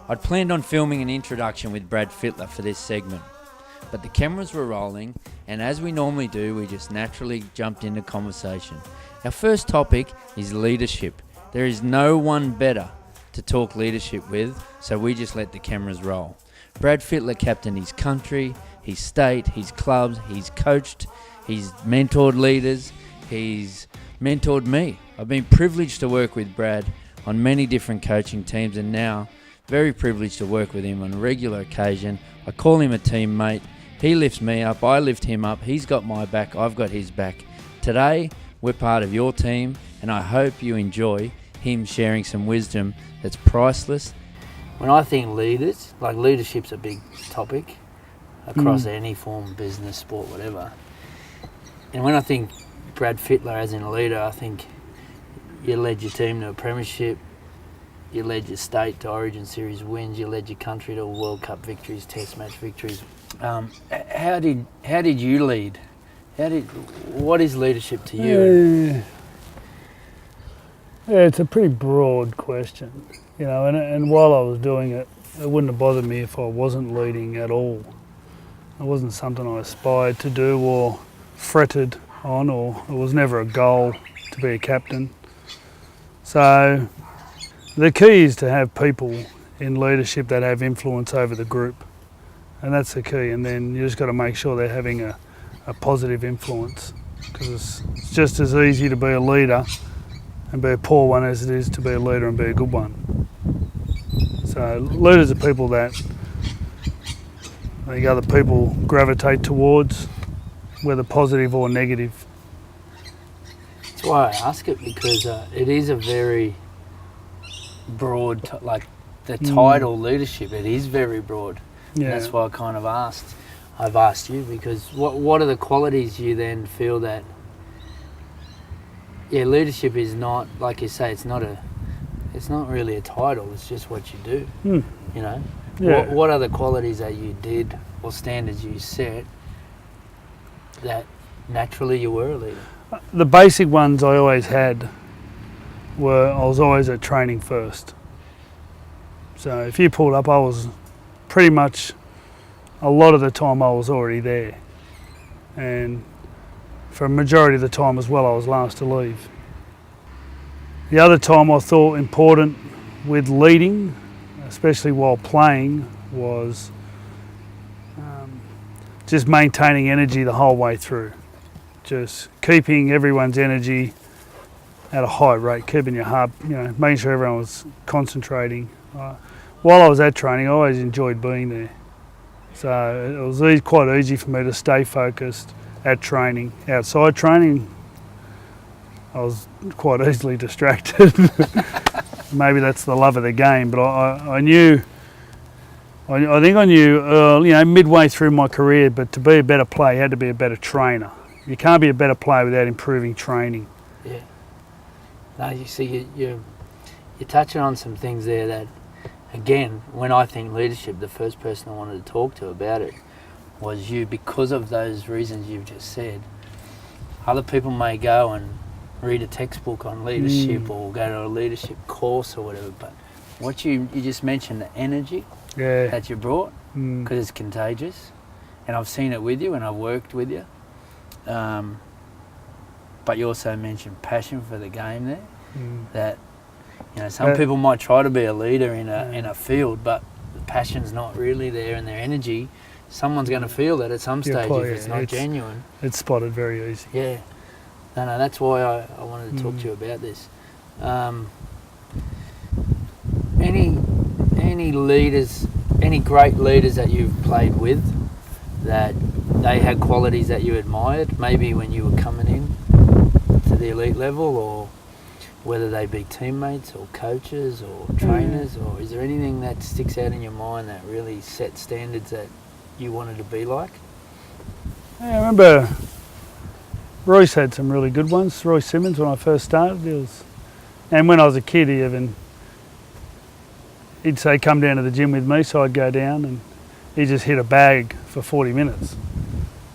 I'd planned on filming an introduction with Brad Fittler for this segment, but the cameras were rolling, and as we normally do, we just naturally jumped into conversation. Our first topic is leadership. There is no one better to talk leadership with, so we just let the cameras roll. Brad Fittler captained his country, his state, his clubs, he's coached, he's mentored leaders, he's mentored me. I've been privileged to work with Brad on many different coaching teams, and now very privileged to work with him on a regular occasion. I call him a teammate. He lifts me up, I lift him up. He's got my back, I've got his back. Today, we're part of your team, and I hope you enjoy him sharing some wisdom that's priceless. When I think leaders, like leadership's a big topic across any form of business, sport, whatever. And when I think Brad Fittler as in a leader, I think you led your team to a premiership, you led your state to Origin Series wins, you led your country to World Cup victories, Test match victories. How did you lead? What is leadership to you? Yeah, it's a pretty broad question, you know. And while I was doing it, it wouldn't have bothered me if I wasn't leading at all. It wasn't something I aspired to do or fretted on, or it was never a goal to be a captain. So the key is to have people in leadership that have influence over the group, and that's the key. And then you just got to make sure they're having a positive influence, because it's just as easy to be a leader and be a poor one as it is to be a leader and be a good one. So leaders are people that I think other people gravitate towards, whether positive or negative. That's why I ask it, because it is a very broad, like the title leadership, it is very broad. Yeah. That's why I've asked you, because what are the qualities you then feel that, leadership is not, like you say, it's not really a title, it's just what you do, you know? Yeah. What are the qualities that you did or standards you set that naturally you were a leader? The basic ones I always had were, I was always at training first. So if you pulled up, I was pretty much, a lot of the time I was already there. And for a majority of the time as well, I was last to leave. The other time I thought important with leading, especially while playing, was just maintaining energy the whole way through. Just keeping everyone's energy at a high rate, keeping your heart, making sure everyone was concentrating. While I was at training, I always enjoyed being there. So it was quite easy for me to stay focused at training. Outside training, I was quite easily distracted. Maybe that's the love of the game, but I knew midway through my career, but to be a better player, you had to be a better trainer. You can't be a better player without improving training. Yeah. No, you see, you're touching on some things there that, again, when I think leadership, the first person I wanted to talk to about it was you, because of those reasons you've just said. Other people may go and read a textbook on leadership or go to a leadership course or whatever, but what you just mentioned, the energy that you brought, because it's contagious, and I've seen it with you and I've worked with you, but you also mentioned passion for the game there, that some people might try to be a leader in a field, but the passion's not really there, and their energy, someone's going to feel that at some stage if it's not genuine. It's spotted very easy. Yeah. No, that's why I wanted to talk to you about this. Any leaders, any great leaders that you've played with, that they had qualities that you admired, maybe when you were coming in to the elite level, or whether they be teammates or coaches or trainers, or is there anything that sticks out in your mind that really set standards that you wanted to be like? Yeah, I remember Royce had some really good ones. Royce Simmons, when I first started, and when I was a kid, he'd say, come down to the gym with me, so I'd go down, and he'd just hit a bag for 40 minutes.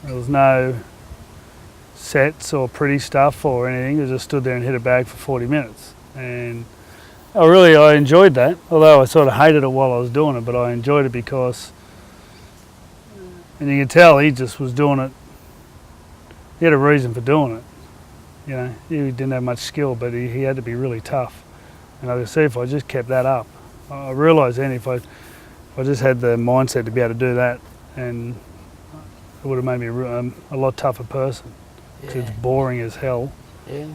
There was no sets or pretty stuff or anything. He just stood there and hit a bag for 40 minutes. And I enjoyed that, although I sort of hated it while I was doing it, but I enjoyed it because, and you can tell he just was doing it, he had a reason for doing it. You know, he didn't have much skill, but he had to be really tough. And I could see if I just kept that up, I realised then if I just had the mindset to be able to do that, and it would have made me a lot tougher person. Yeah. It's boring as hell. Yeah.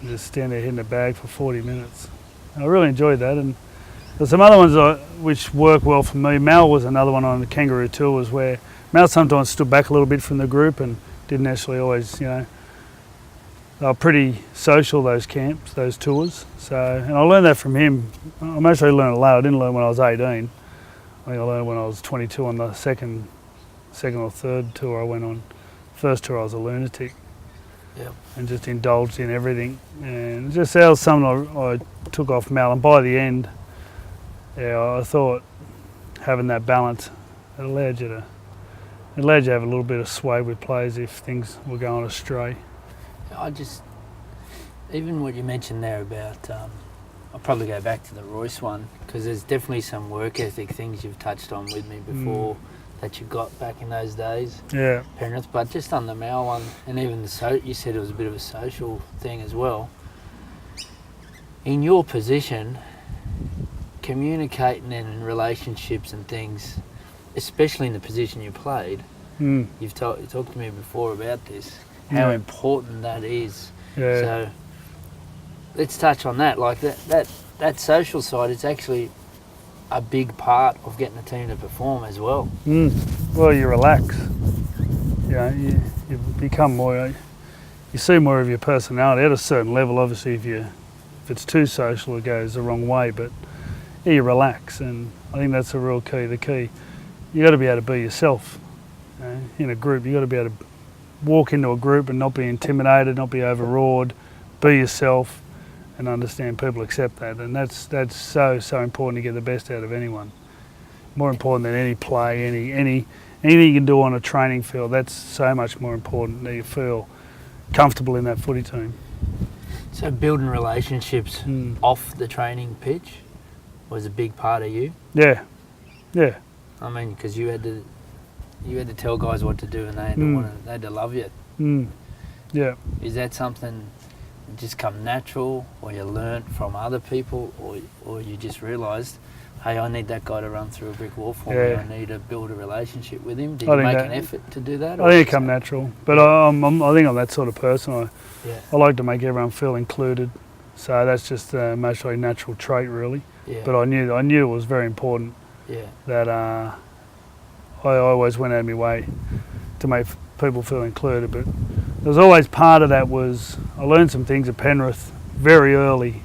Just stand there hitting a bag for 40 minutes. I really enjoyed that, and there's some other ones which work well for me. Mal was another one on the kangaroo tours where Mal sometimes stood back a little bit from the group and didn't actually always, you know, they were pretty social, those camps, those tours. So, and I learned that from him. I mostly learned it late. I didn't learn when I was 18. I think I learned when I was 22 on the second or third tour I went on. First tour I was a lunatic. Yep. And just indulged in everything, and just that was something I took off Mal. And by the end, yeah, I thought having that balance, it allowed you to have a little bit of sway with players if things were going astray. Even what you mentioned there about, I'll probably go back to the Royce one, because there's definitely some work ethic things you've touched on with me before. That you got back in those days, yeah. Parents, but just on the Mal one, and even you said it was a bit of a social thing as well. In your position, communicating in relationships and things, especially in the position you played, you talked to me before about this, how important that is. Yeah. So let's touch on that. Like that social side, it's actually a big part of getting the team to perform as well. Well, you relax. You know, you become more. You see more of your personality at a certain level. Obviously, if it's too social, it goes the wrong way. But yeah, you relax, and I think that's the real key. The key, you got to be able to be yourself. You know, in a group, you got to be able to walk into a group and not be intimidated, not be overawed. Be yourself. And understand people accept that, and that's so important to get the best out of anyone. More important than any play, anything you can do on a training field. That's so much more important that you feel comfortable in that footy team. So building relationships off the training pitch was a big part of you. Yeah. I mean, because you had to tell guys what to do, and they had to love you. Yeah. Is that something just come natural, or you learnt from other people, or you just realised, hey, I need that guy to run through a brick wall for me, I need to build a relationship with him? Did you make an effort to do that? I think it come natural, but I think I'm that sort of person. I like to make everyone feel included, so that's just a mostly natural trait really. Yeah. But I knew it was very important that I always went out of my way to make people feel included, but there's always part of that was I learned some things at Penrith very early,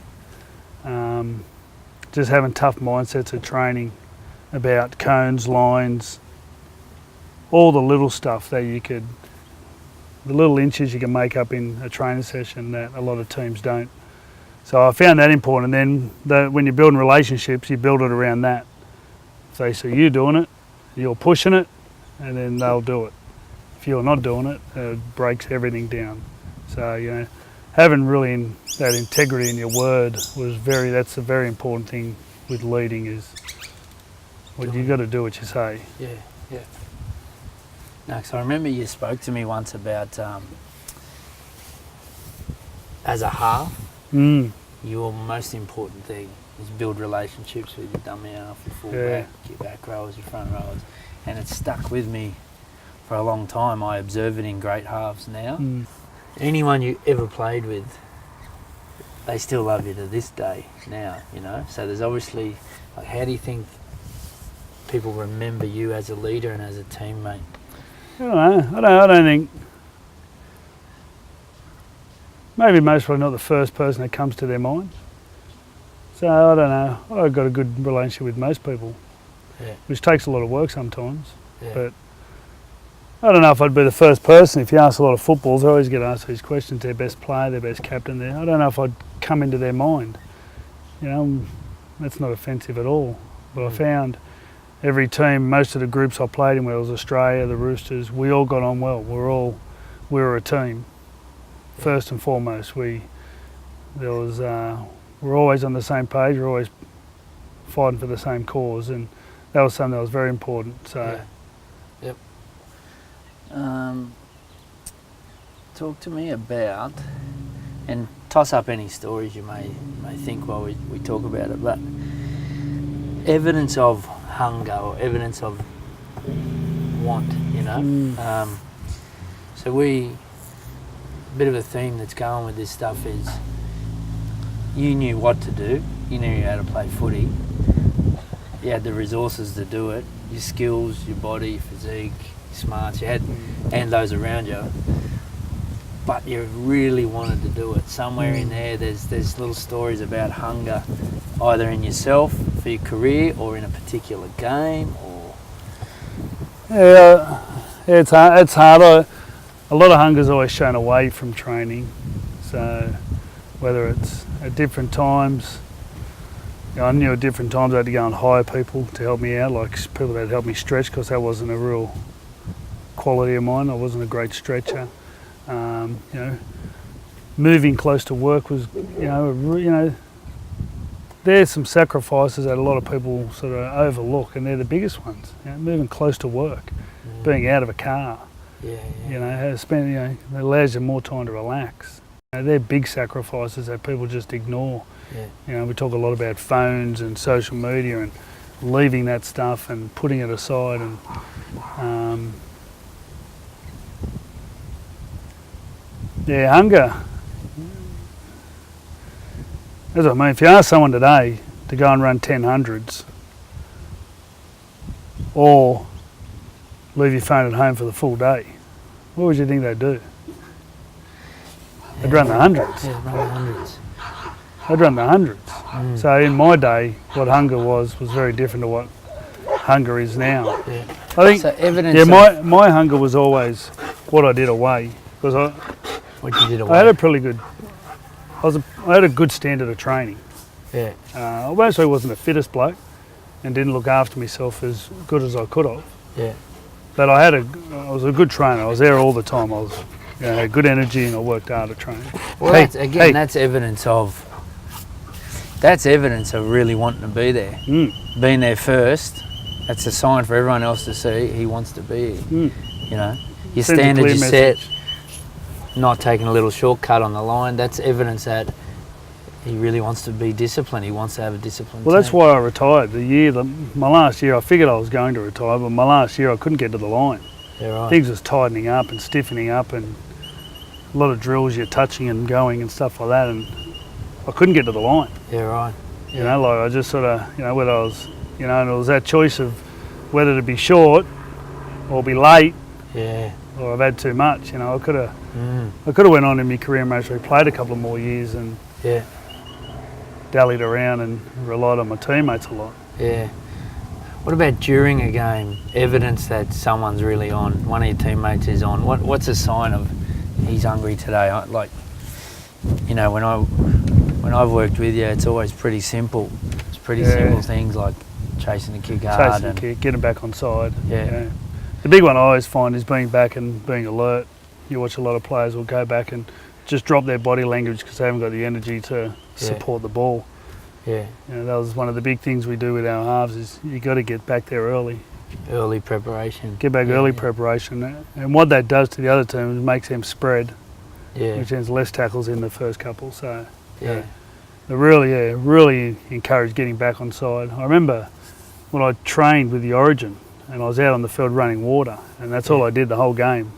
just having tough mindsets at training about cones, lines, all the little stuff that the little inches you can make up in a training session that a lot of teams don't. So I found that important, and then when you're building relationships, you build it around that. So you're doing it, you're pushing it, and then they'll do it. If you're not doing it, it breaks everything down. So, you know, having really that integrity in your word that's a very important thing with leading is you got to do what you say. Yeah. No, because I remember you spoke to me once about as a half, your most important thing is build relationships with your dummy half, your fullback, your back rowers, your front rowers. And it's stuck with me for a long time. I observe it in great halves now. Anyone you ever played with, they still love you to this day now, you know. So there's obviously, like, how do you think people remember you as a leader and as a teammate? I don't know. I don't think. Maybe most probably not the first person that comes to their mind. So I don't know. I've got a good relationship with most people, which takes a lot of work sometimes. But I don't know if I'd be the first person. If you ask a lot of footballers, I always get asked these questions, their best player, their best captain there. I don't know if I'd come into their mind. You know, that's not offensive at all. But I found every team, most of the groups I played in, whether it was Australia, the Roosters, we all got on well. We were a team. First and foremost, there was we're always on the same page. We're always fighting for the same cause, and that was something that was very important. So, yep. Talk to me about, and toss up any stories you may think while we talk about it, but evidence of hunger or evidence of want, you know. So a bit of a theme that's going with this stuff is you knew what to do, you knew how to play footy, you had the resources to do it, your skills, your body, your physique, your smarts, you had and those around you, but you really wanted to do it. Somewhere in there's little stories about hunger, either in yourself for your career or in a particular game, or it's hard. A lot of hunger's always shown away from training. So whether it's at different times, I knew at different times I had to go and hire people to help me out, like people that helped me stretch, because that wasn't a real quality of mine. I wasn't a great stretcher. Moving close to work was, there's some sacrifices that a lot of people sort of overlook, and they're the biggest ones. Moving close to work, being out of a car, it allows you more time to relax. They're big sacrifices that people just ignore. We talk a lot about phones and social media and leaving that stuff and putting it aside, and hunger. As I mean, if you ask someone today to go and run 1000s or leave your phone at home for the full day, what would you think they'd do? They'd run the hundreds. Yeah, run the hundreds. They'd run the hundreds. So in my day, what hunger was very different to what hunger is now. Yeah. I think. So evidence. My hunger was always what I did away, because what you did away. I had a pretty good. I had a good standard of training. Yeah. I mostly wasn't the fittest bloke, and didn't look after myself as good as I could have. Yeah. But I was a good trainer. I was there all the time. I had good energy, and I worked hard at training. Well, that's evidence of. That's evidence of really wanting to be there. Being there first. That's a sign for everyone else to see he wants to be here. Your standards you set. Not taking a little shortcut on the line. That's evidence that he really wants to be disciplined. He wants to have a disciplined team. That's why I retired. My last year, I figured I was going to retire, but my last year I couldn't get to the line. Yeah, right. Things was tightening up and stiffening up, and a lot of drills you're touching and going and stuff like that, and I couldn't get to the line. Yeah, right. I just sort of, whether I was, and it was that choice of whether to be short or be late. Yeah. Or I've had too much. I could have went on in my career and mostly played a couple of more years and dallied around and relied on my teammates a lot. Yeah. What about during a game? Evidence that someone's really on, one of your teammates is on. What's a sign of he's hungry today? When I've worked with you, it's always pretty simple. It's pretty simple things like chasing the kick hard. Chasing the kick, getting back on side. Yeah. The big one I always find is being back and being alert. You watch a lot of players will go back and just drop their body language because they haven't got the energy to support the ball. Yeah. That was one of the big things we do with our halves is you got to get back there early. Early preparation. Get back early preparation. And what that does to the other team is makes them spread. Yeah. Which means less tackles in the first couple. So they really encourage getting back on side. I remember when I trained with the Origin and I was out on the field running water, and that's all I did the whole game.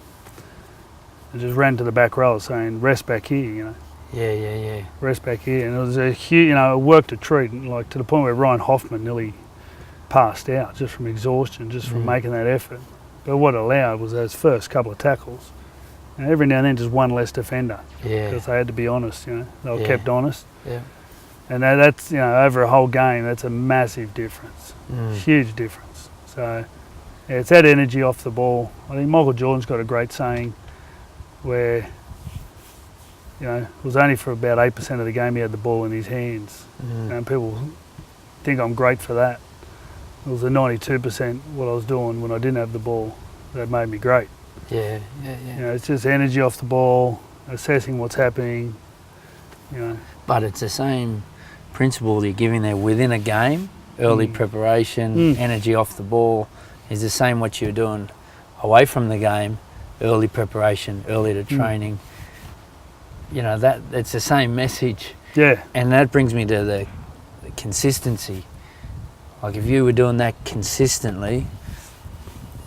I just ran to the back row saying, rest back here, Yeah. Rest back here. And it was a huge, it worked a treat, like to the point where Ryan Hoffman nearly passed out just from exhaustion, just from making that effort. But what it allowed was those first couple of tackles. And every now and then just one less defender. Yeah. Because they had to be honest, they were kept honest. Yeah. And that's, over a whole game, that's a massive difference. Huge difference. So, it's that energy off the ball. I think Michael Jordan's got a great saying where, it was only for about 8% of the game he had the ball in his hands. And people think I'm great for that. It was the 92% what I was doing when I didn't have the ball that made me great. Yeah. It's just energy off the ball, assessing what's happening, But it's the same principle you're giving there within a game, early preparation, energy off the ball, is the same what you're doing away from the game, early preparation, early to training. You know, that it's the same message. Yeah. And that brings me to the consistency. Like if you were doing that consistently,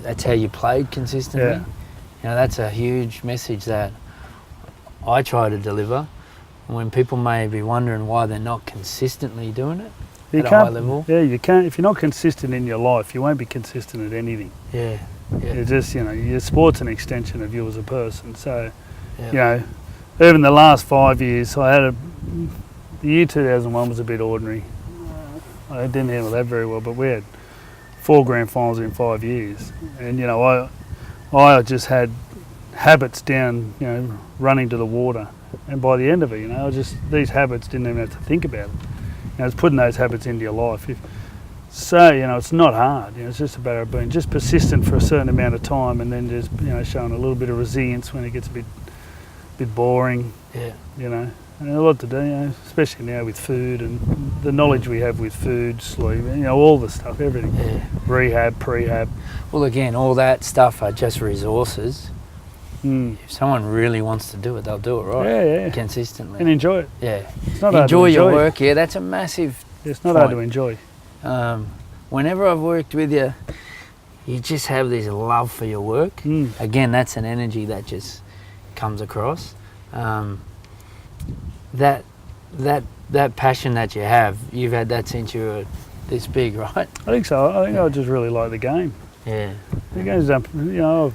that's how you played consistently. Yeah. You know, that's a huge message that I try to deliver. When people may be wondering why they're not consistently doing it at a high level. Yeah, you can't. If you're not consistent in your life, you won't be consistent at anything. Yeah. You're just, you know, your sport's an extension of you as a person. So, you know, even the last 5 years, the year 2001 was a bit ordinary. I didn't handle that very well, but we had 4 grand finals in 5 years. And, you know, I just had habits down, you know, running to the water. And by the end of it, you know, these habits didn't even have to think about it. You know, it's putting those habits into your life. So, you know, it's not hard. You know, it's just about being just persistent for a certain amount of time, and then just, you know, showing a little bit of resilience when it gets a bit boring. Yeah. You know, and a lot to do, you know, especially now with food and the knowledge we have with food, sleep, you know, all the stuff, everything. Yeah. Rehab, prehab. Well, again, all that stuff are just resources. If someone really wants to do it, they'll do it, right? Yeah. Consistently. And enjoy it. Yeah. It's not hard to enjoy your work. Yeah, that's a massive It's not hard to enjoy. Whenever I've worked with you, you just have this love for your work. Again, that's an energy that just comes across. That passion that you have, you've had that since you were this big, right? I think so. I think I just really like the game. Yeah. The game's done, you know,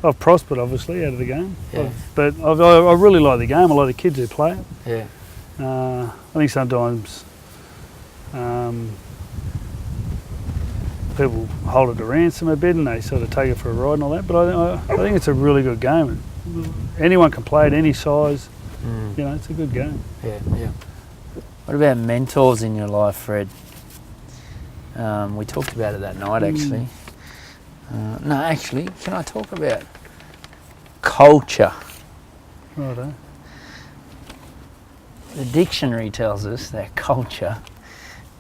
I've prospered obviously out of the game, Yeah. but I really like the game. I like the kids who play it. Yeah. I think sometimes people hold it to ransom a bit and they sort of take it for a ride and all that. But I think it's a really good game. Anyone can play it, any size. You know, it's a good game. Yeah. What about mentors in your life, Fred? We talked about it that night, actually. No, actually, can I talk about culture? Righto. The dictionary tells us that culture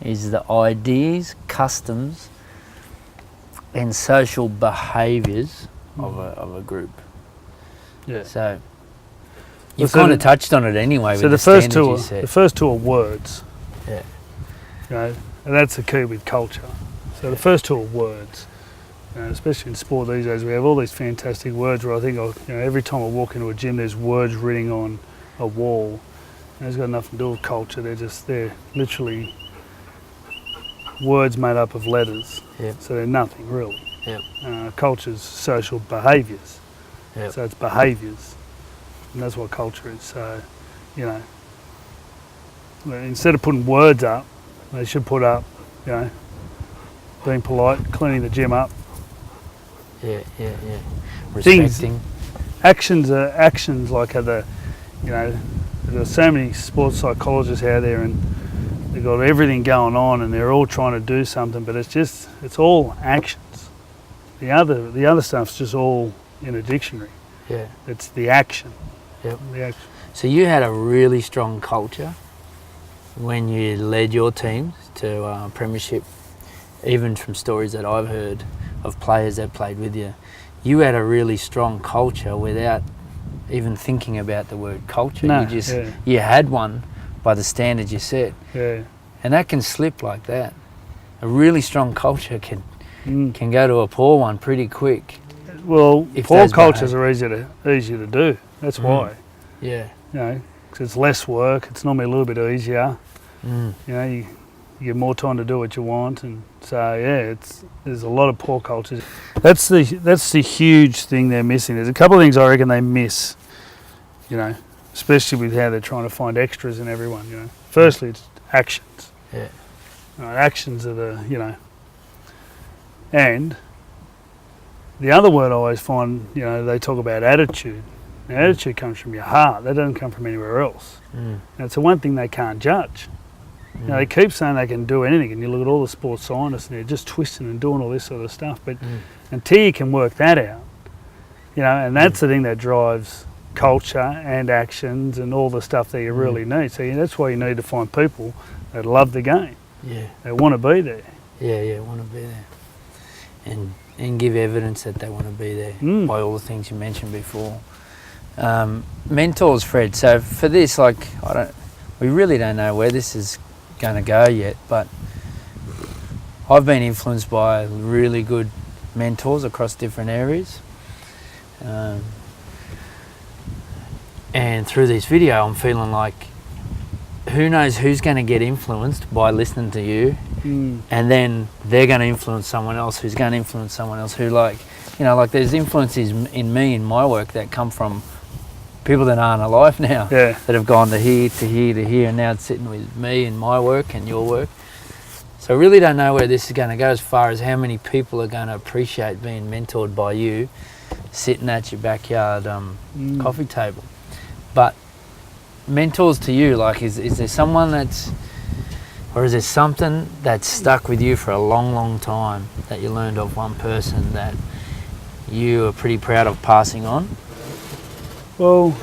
is the ideas, customs, and social behaviours of a group. Yeah. So you've kind of touched on it anyway. So with the first two are words. Yeah. You know, and that's the key with culture. So the first two are words. You know, especially in sport these days, we have all these fantastic words where I think, you know, every time I walk into a gym, there's words written on a wall. And it's got nothing to do with culture. They're literally words made up of letters. Yep. So they're nothing really. Yep. Culture's social behaviours. Yep. So it's behaviours. And that's what culture is. So, you know, instead of putting words up, they should put up, you know, being polite, cleaning the gym up. Yeah. Respecting. Actions are actions, like you know, there's so many sports psychologists out there and they've got everything going on and they're all trying to do something, but it's all actions. The other stuff's just all in a dictionary. Yeah. It's the action. Yep. The action. So you had a really strong culture when you led your teams to premiership, even from stories that I've heard of players that played with you. You had a really strong culture without even thinking about the word culture. No, you had one by the standards you set. Yeah. And that can slip like that. A really strong culture can go to a poor one pretty quick. Well, poor cultures are easier to do. That's why. Yeah. You know, because it's less work. It's normally a little bit easier. You know, you get more time to do what you want, and so there's a lot of poor cultures. That's the huge thing they're missing. There's a couple of things I reckon they miss. You know, especially with how they're trying to find extras in everyone. You know, firstly it's actions. Yeah. Actions are and the other word I always find, you know, they talk about attitude. Now, attitude comes from your heart. That doesn't come from anywhere else. And it's the one thing they can't judge. You know, they keep saying they can do anything, and you look at all the sports scientists and they're just twisting and doing all this sort of stuff. But until you can work that out, you know, and that's the thing that drives culture and actions and all the stuff that you really need. So that's why you need to find people that love the game. Yeah. They want to be there. Yeah, want to be there. And give evidence that they want to be there by all the things you mentioned before. Mentors, Fred. So for this, like, we really don't know where this is going to go yet, but I've been influenced by really good mentors across different areas. And through this video, I'm feeling like, who knows who's going to get influenced by listening to you, and then they're going to influence someone else who's going to influence someone else who, like, you know, like there's influences in me, in my work, that come from people that aren't alive now, that have gone to here, to here, to here, and now it's sitting with me in my work and your work. So I really don't know where this is going to go as far as how many people are going to appreciate being mentored by you sitting at your backyard coffee table. But mentors to you, like, is there someone that's, or is there something that's stuck with you for a long, long time that you learned of one person that you are pretty proud of passing on? Well,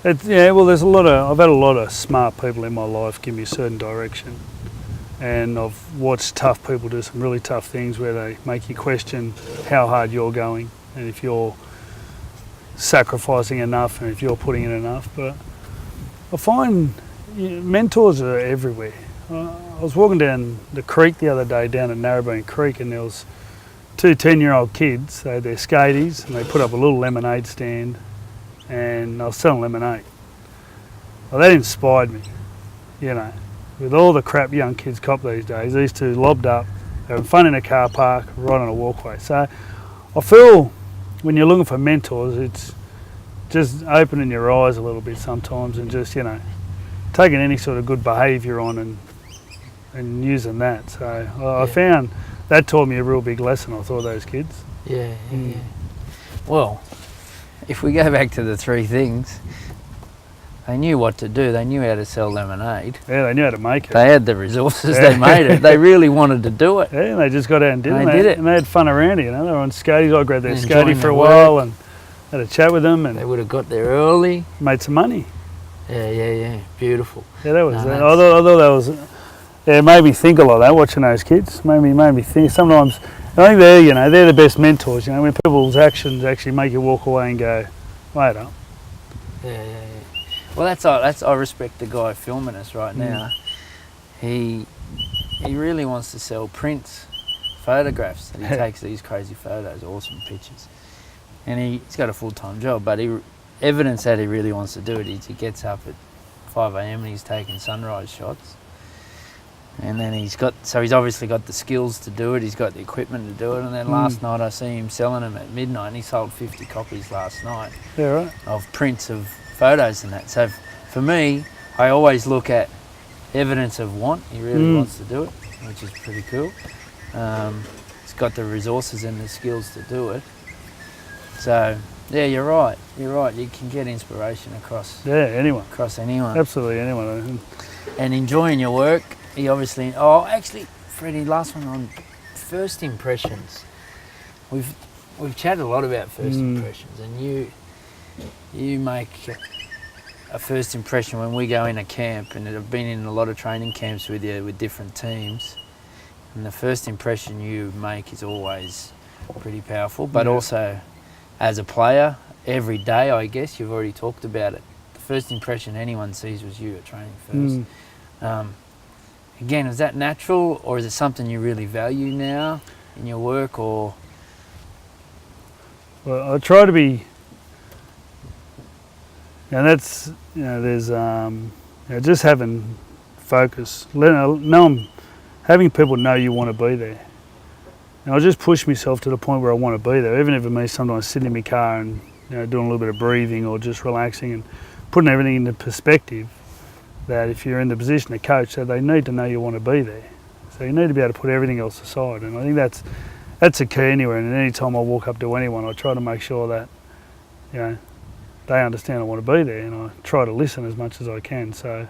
there's I've had a lot of smart people in my life give me a certain direction, and I've watched tough people do some really tough things where they make you question how hard you're going and if you're sacrificing enough and if you're putting in enough. But I find mentors are everywhere. I was walking down the creek the other day, down at Narrabeen Creek, and there was two 10-year-old kids. They had their skaties and they put up a little lemonade stand and they were selling lemonade. Well, that inspired me, you know. With all the crap young kids cop these days, these two lobbed up, having fun in a car park, right on a walkway. So I feel when you're looking for mentors, it's just opening your eyes a little bit sometimes and just, you know, taking any sort of good behaviour on and using that. So I found that taught me a real big lesson, I thought, those kids. Yeah. Well, if we go back to the three things, they knew what to do. They knew how to sell lemonade. Yeah, they knew how to make it. They had the resources. They made it. They really wanted to do it. Yeah, and they just got out and did it. They did it. And they had fun around it, you know. They were on skaties. I grabbed their skatey for a while and had a chat with them. And they would have got there early. Made some money. Yeah. Beautiful. Yeah, that was I thought that was... it made me think a lot, that, watching those kids. Made me think. Sometimes, I think they're the best mentors, you know, when people's actions actually make you walk away and go, wait up. Yeah. Well, that's I respect the guy filming us right now. He really wants to sell prints, photographs, that he takes these crazy photos, awesome pictures. And he's got a full-time job, but evidence that he really wants to do it is he gets up at 5 a.m. and he's taking sunrise shots. And then he's obviously got the skills to do it, he's got the equipment to do it, and then last night I see him selling them at midnight, and he sold 50 copies last night of prints of photos and that. So for me, I always look at evidence of want. He really wants to do it, which is pretty cool. He's got the resources and the skills to do it. So yeah, you're right. You can get inspiration across anyone. Across anyone. Absolutely anyone. And enjoying your work. He obviously. Oh, actually, Freddie, last one on first impressions. We've chatted a lot about first impressions, and you make a first impression when we go in a camp, and I've been in a lot of training camps with you with different teams, and the first impression you make is always pretty powerful. But also, as a player, every day, I guess you've already talked about it. The first impression anyone sees was you at training first. Again, is that natural, or is it something you really value now in your work, or? Well, I try to be, and that's, there's, just having focus, having people know you want to be there. And I just push myself to the point where I want to be there, even if it means sometimes sitting in my car and doing a little bit of breathing or just relaxing and putting everything into perspective. That if you're in the position of coach, that they need to know you want to be there. So you need to be able to put everything else aside. And I think that's a key anywhere. And any time I walk up to anyone, I try to make sure that, they understand I want to be there, and I try to listen as much as I can. So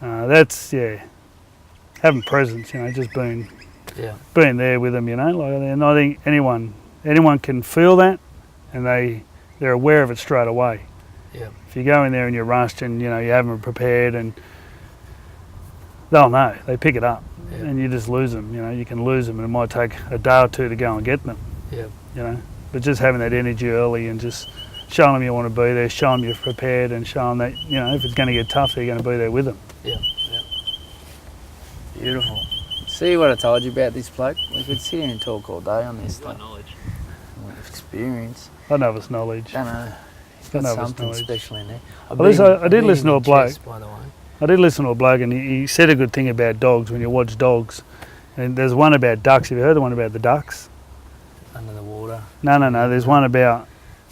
that's, having presence, just being there with them, and I think anyone can feel that, and they they're aware of it straight away. Yeah. If you go in there and you're rushed and you haven't prepared, and they'll know. They pick it up, and you just lose them. You can lose them, and it might take a day or two to go and get them. Yeah. But just having that energy early and just showing them you want to be there, showing them you're prepared, and showing that if it's going to get tough, you're going to be there with them. Yeah. Beautiful. See what I told you about this bloke? We could sit here and talk all day on this Got stuff. knowledge. Experience. I know it's knowledge. Don't know. He's got I know it's something knowledge. special in there. I did listen to a bloke. By the way. I did listen to a bloke, and he said a good thing about dogs when you watch dogs. And there's one about ducks. Have you heard the one about the ducks? Under the water. No. There's one about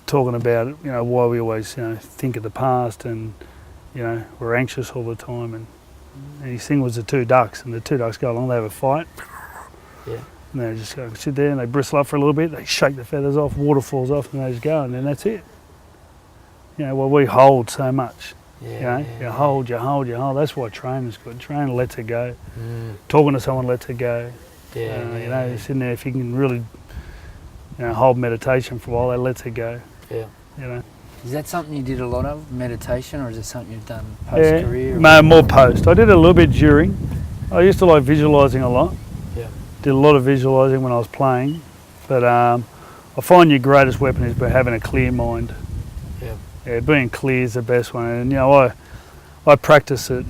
talking about why we always think of the past, and we're anxious all the time. And his thing was the two ducks, and the two ducks go along. They have a fight. Yeah. And they just go sit there and they bristle up for a little bit. They shake the feathers off, water falls off, and they just go, and then that's it. Well, we hold so much. You hold. That's why training's good. Trainer lets it go. Talking to someone lets it go. You're sitting there, if you can really hold meditation for a while, that lets it go. Yeah. Is that something you did a lot of, meditation, or is it something you've done post-career? More post. I did it a little bit during. I used to like visualising a lot. Yeah. Did a lot of visualising when I was playing. But I find your greatest weapon is by having a clear mind. Yeah, being clear is the best one. And I practice it,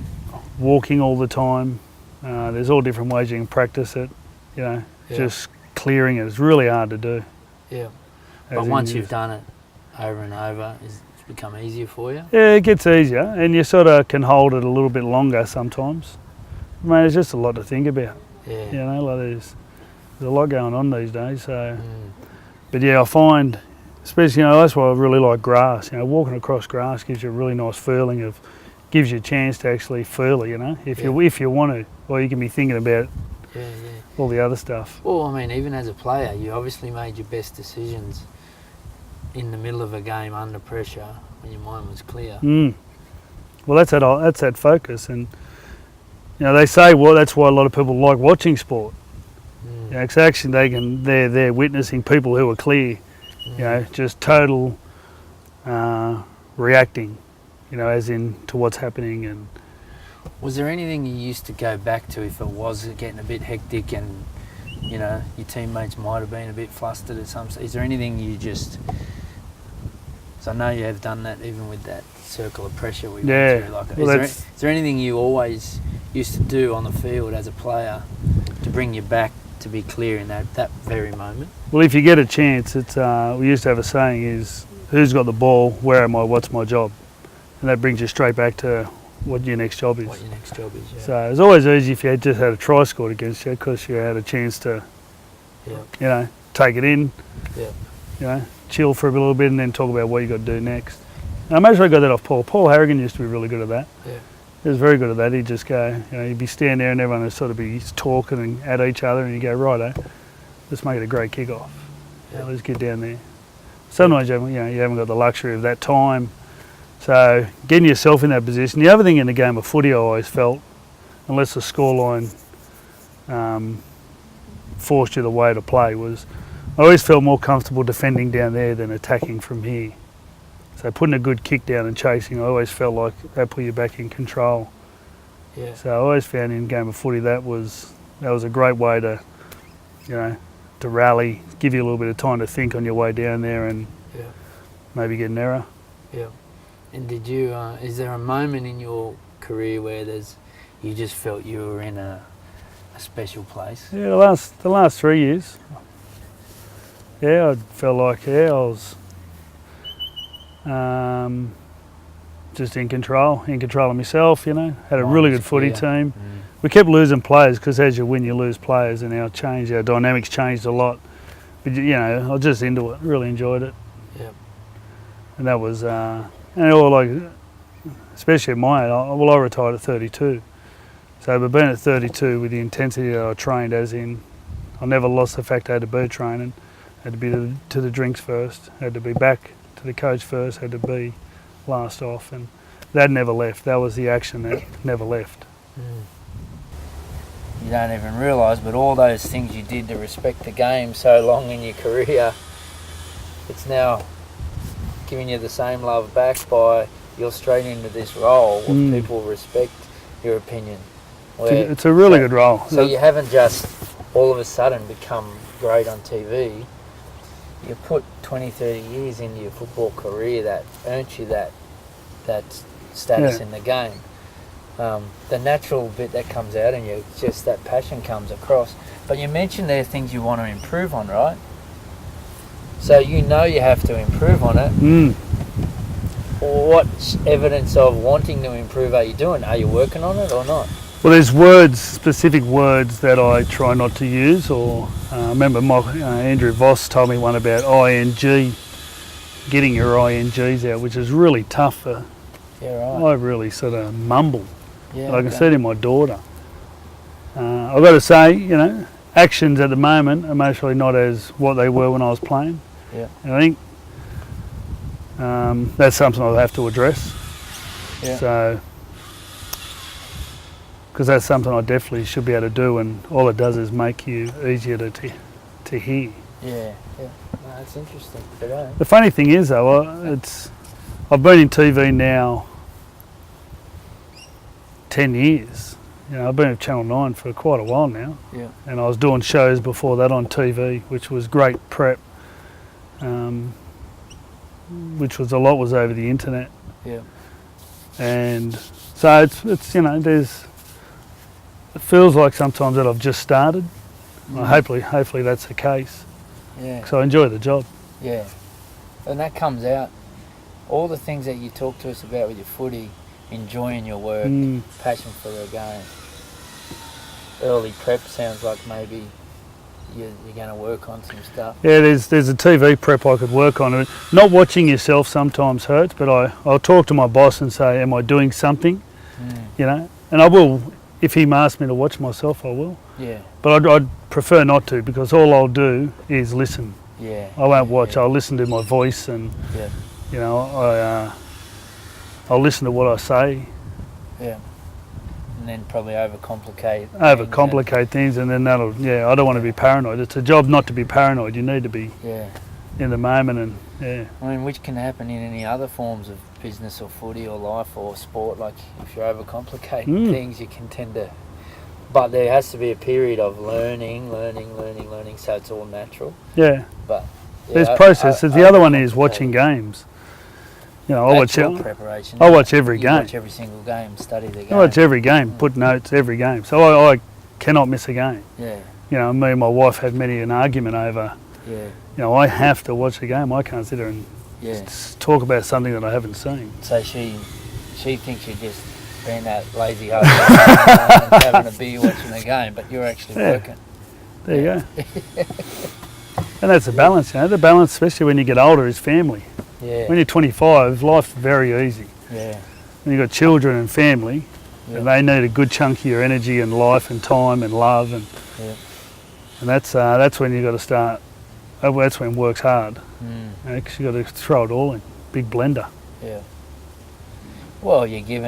walking all the time. There's all different ways you can practice it. Just clearing it. It's really hard to do. Yeah. But once you've done it over and over, it's become easier for you? Yeah, it gets easier, and you sort of can hold it a little bit longer sometimes. There's just a lot to think about. Yeah. There's a lot going on these days. So, but I find, especially that's why I really like grass. Walking across grass gives you a really nice feeling gives you a chance to actually feel it. If you want to, or you can be thinking about all the other stuff. Well, even as a player, you obviously made your best decisions in the middle of a game under pressure when your mind was clear. Well, that's that focus, and they say that's why a lot of people like watching sport. Because actually they're witnessing people who are clear, just total reacting, as in to what's happening. And was there anything you used to go back to if it was getting a bit hectic and your teammates might have been a bit flustered at some stage? Is there anything you just... So I know you have done that even with that circle of pressure we went through. Is there anything you always used to do on the field as a player to bring you back to be clear in that very moment? Well, if you get a chance, it's we used to have a saying is, who's got the ball, where am I, what's my job? And that brings you straight back to what your next job is. So it's always easy if you just had a try scored against you, because you had a chance to, take it in, chill for a little bit, and then talk about what you got to do next. And I got that off Paul. Paul Harrigan used to be really good at that. Yeah. He was very good at that. He'd just go, he'd be standing there and everyone would sort of be talking and at each other, and you go, righto, let's make it a great kick-off. Let's get down there. Sometimes you haven't got the luxury of that time. So getting yourself in that position. The other thing in the game of footy I always felt, unless the scoreline forced you the way to play, was I always felt more comfortable defending down there than attacking from here. So putting a good kick down and chasing, I always felt like that put you back in control. Yeah. So I always found in game of footy that was a great way to, to rally, give you a little bit of time to think on your way down there, and maybe get an error. Yeah. And did you? Is there a moment in your career where you just felt you were in a special place? Yeah, the last 3 years. Yeah, I felt like I was just in control of myself. Had a really good footy team. We kept losing players because as you win, you lose players, and our dynamics changed a lot. But I was just into it, really enjoyed it. Yeah. And that was, especially at my age, I retired at 32. So, but being at 32 with the intensity that I trained, as in, I never lost the fact I had to be training. Had to be to the drinks first, had to be back to the coach first, had to be last off, and that never left. That was the action that never left. You don't even realise, but all those things you did to respect the game so long in your career, it's now giving you the same love back by you're straight into this role where people respect your opinion. It's a really good role. So you haven't just all of a sudden become great on TV. You put 20, 30 years into your football career that earned you that status in the game. The natural bit that comes out in you, just that passion comes across. But you mentioned there are things you want to improve on, right? So you know you have to improve on it. What evidence of wanting to improve are you doing? Are you working on it or not? Well, there's specific words that I try not to use. Or I remember Andrew Voss told me one about ing, getting your INGs out, which is really tough for. Yeah, right. I really sort of mumble. Yeah, But I can see it in my daughter. I've got to say, actions at the moment are mostly not as what they were when I was playing. Yeah. And I think that's something I'll have to address. Yeah. So, because that's something I definitely should be able to do, and all it does is make you easier to hear. Yeah. No, that's interesting. Today. The funny thing is, though, I've been in TV now 10 years. I've been at Channel 9 for quite a while now. Yeah. And I was doing shows before that on TV, which was great prep. Which was a lot was over the internet. Yeah. And so it's it feels like sometimes that I've just started. Well, hopefully that's the case. Yeah. So I enjoy the job. Yeah. And that comes out, all the things that you talk to us about with your footy, enjoying your work, passion for the game. Early prep sounds like maybe you're going to work on some stuff. Yeah, there's a TV prep I could work on. Not watching yourself sometimes hurts, but I'll talk to my boss and say, am I doing something? And I will, if he asks me to watch myself, I will. Yeah. But I'd prefer not to, because all I'll do is listen. Yeah. I won't watch. I'll listen to my voice, and I'll listen to what I say. Yeah. And then probably overcomplicate things, and then I don't want to be paranoid. It's a job not to be paranoid. You need to be in the moment, and I mean, which can happen in any other forms of business or footy or life or sport. Like if you're overcomplicating things, you can tend to. But there has to be a period of learning, so it's all natural. Yeah. But there's processes. The other one is watching games. I watch preparation. I watch every game. Watch every single game. Study the game. I watch every game. Put notes every game. So I cannot miss a game. Yeah. Me and my wife had many an argument over. Yeah. I have to watch the game. I can't sit there and talk about something that I haven't seen. So she thinks you're just being that lazy husband and having a beer watching the game, but you're actually working. There you go. And that's the balance, The balance, especially when you get older, is family. Yeah. When you're 25, life's very easy. Yeah. When you've got children and family, and they need a good chunk of your energy and life and time and love, and that's when you got to start. That's when work's hard. Because you got to throw it all in, big blender. Yeah. Well, you give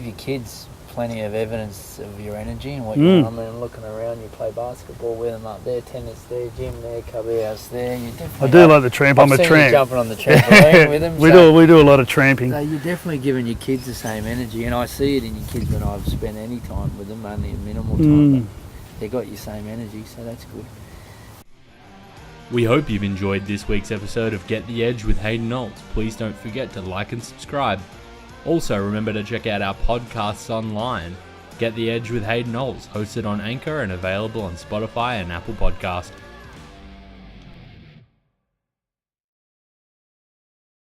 your kids plenty of evidence of your energy and what you're on. I mean, looking around, you play basketball with them up there, tennis there, gym there, cubby house there. You definitely. I do like the tramp. I'm a tramp. You jumping on the trampoline with them. We do a lot of tramping. So you're definitely giving your kids the same energy, and I see it in your kids when I've spent any time with them, only a minimal time. But they got your same energy, so that's good. We hope you've enjoyed this week's episode of Get the Edge with Hayden Knowles. Please don't forget to like and subscribe. Also, remember to check out our podcasts online. Get the Edge with Hayden Knowles, hosted on Anchor and available on Spotify and Apple Podcast.